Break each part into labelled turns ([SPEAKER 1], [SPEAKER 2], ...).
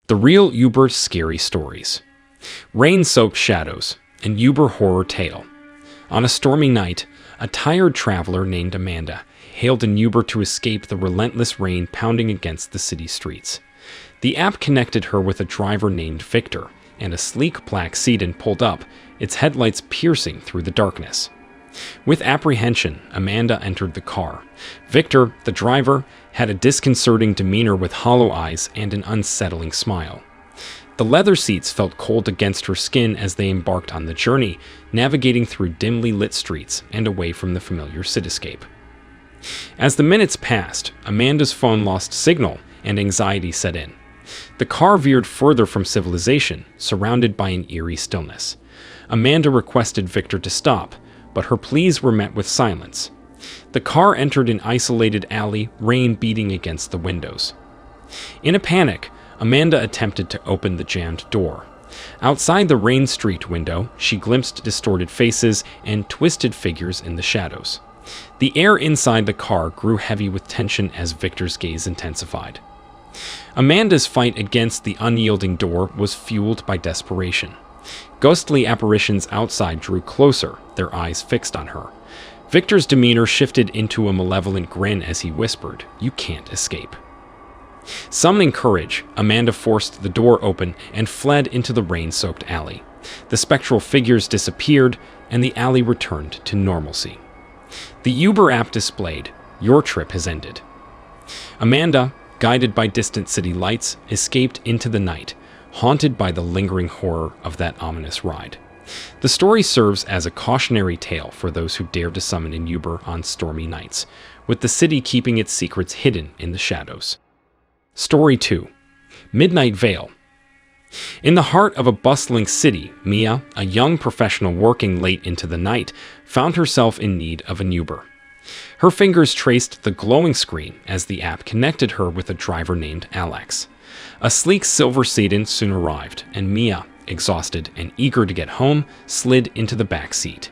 [SPEAKER 1] The real Uber scary stories. Rain-soaked shadows, an Uber horror tale. On a stormy night, a tired traveler named Amanda hailed an Uber to escape the relentless rain pounding against the city streets. The app connected her with a driver named Victor, and a sleek black sedan pulled up, its headlights piercing through the darkness. With apprehension, Amanda entered the car. Victor, the driver, had a disconcerting demeanor with hollow eyes and an unsettling smile. The leather seats felt cold against her skin as they embarked on the journey, navigating through dimly lit streets and away from the familiar cityscape. As the minutes passed, Amanda's phone lost signal and anxiety set in. The car veered further from civilization, surrounded by an eerie stillness. Amanda requested Victor to stop, but her pleas were met with silence. The car entered an isolated alley, rain beating against the windows. In a panic, Amanda attempted to open the jammed door. Outside the rain streaked window, she glimpsed distorted faces and twisted figures in the shadows. The air inside the car grew heavy with tension as Victor's gaze intensified. Amanda's fight against the unyielding door was fueled by desperation. Ghostly apparitions outside drew closer, their eyes fixed on her. Victor's demeanor shifted into a malevolent grin as he whispered, "You can't escape." Summoning courage, Amanda forced the door open and fled into the rain-soaked alley. The spectral figures disappeared, and the alley returned to normalcy. The Uber app displayed, "Your trip has ended." Amanda, guided by distant city lights, escaped into the night, haunted by the lingering horror of that ominous ride. The story serves as a cautionary tale for those who dare to summon an Uber on stormy nights, with the city keeping its secrets hidden in the shadows. Story 2. Midnight Veil. In the heart of a bustling city, Mia, a young professional working late into the night, found herself in need of an Uber. Her fingers traced the glowing screen as the app connected her with a driver named Alex. A sleek silver sedan soon arrived, and Mia, exhausted and eager to get home, slid into the back seat.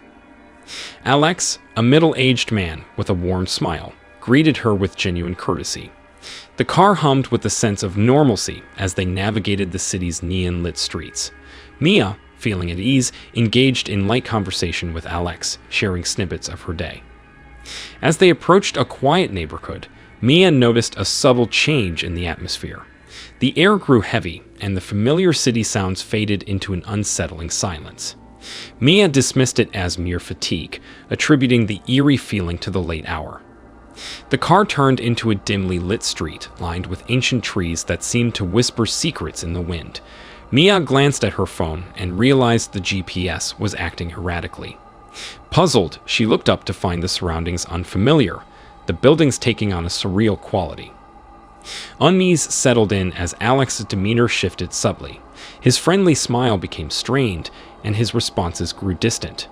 [SPEAKER 1] Alex, a middle-aged man with a warm smile, greeted her with genuine courtesy. The car hummed with a sense of normalcy as they navigated the city's neon-lit streets. Mia, feeling at ease, engaged in light conversation with Alex, sharing snippets of her day. As they approached a quiet neighborhood, Mia noticed a subtle change in the atmosphere. The air grew heavy, and the familiar city sounds faded into an unsettling silence. Mia dismissed it as mere fatigue, attributing the eerie feeling to the late hour. The car turned into a dimly lit street, lined with ancient trees that seemed to whisper secrets in the wind. Mia glanced at her phone and realized the GPS was acting erratically. Puzzled, she looked up to find the surroundings unfamiliar, the buildings taking on a surreal quality. Unease settled in as Alex's demeanor shifted subtly. His friendly smile became strained, and his responses grew distant.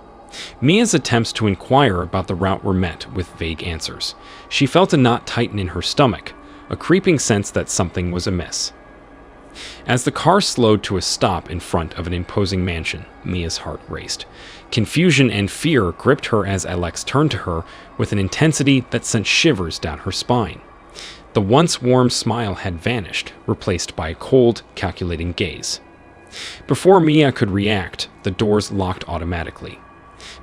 [SPEAKER 1] Mia's attempts to inquire about the route were met with vague answers. She felt a knot tighten in her stomach, a creeping sense that something was amiss. As the car slowed to a stop in front of an imposing mansion, Mia's heart raced. Confusion and fear gripped her as Alex turned to her with an intensity that sent shivers down her spine. The once warm smile had vanished, replaced by a cold, calculating gaze. Before Mia could react, the doors locked automatically.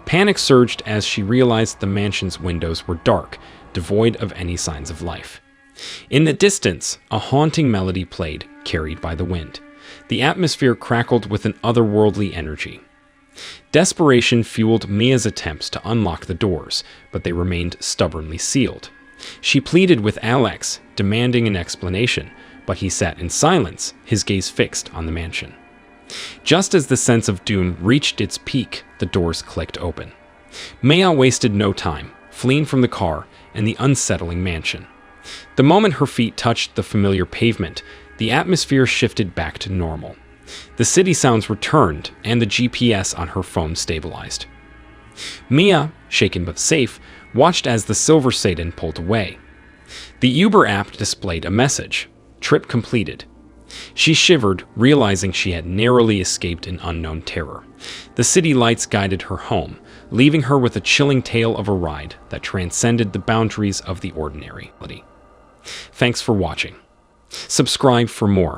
[SPEAKER 1] Panic surged as she realized the mansion's windows were dark, devoid of any signs of life. In the distance, a haunting melody played, carried by the wind. The atmosphere crackled with an otherworldly energy. Desperation fueled Mia's attempts to unlock the doors, but they remained stubbornly sealed. She pleaded with Alex, demanding an explanation, but he sat in silence, his gaze fixed on the mansion. Just as the sense of doom reached its peak, the doors clicked open. Mia wasted no time, fleeing from the car and the unsettling mansion. The moment her feet touched the familiar pavement, the atmosphere shifted back to normal. The city sounds returned, and the GPS on her phone stabilized. Mia, shaken but safe, watched as the silver sedan pulled away. The Uber app displayed a message, "Trip completed." She shivered, realizing she had narrowly escaped an unknown terror. The city lights guided her home, leaving her with a chilling tale of a ride that transcended the boundaries of the ordinary. Thanks for watching. Subscribe for more.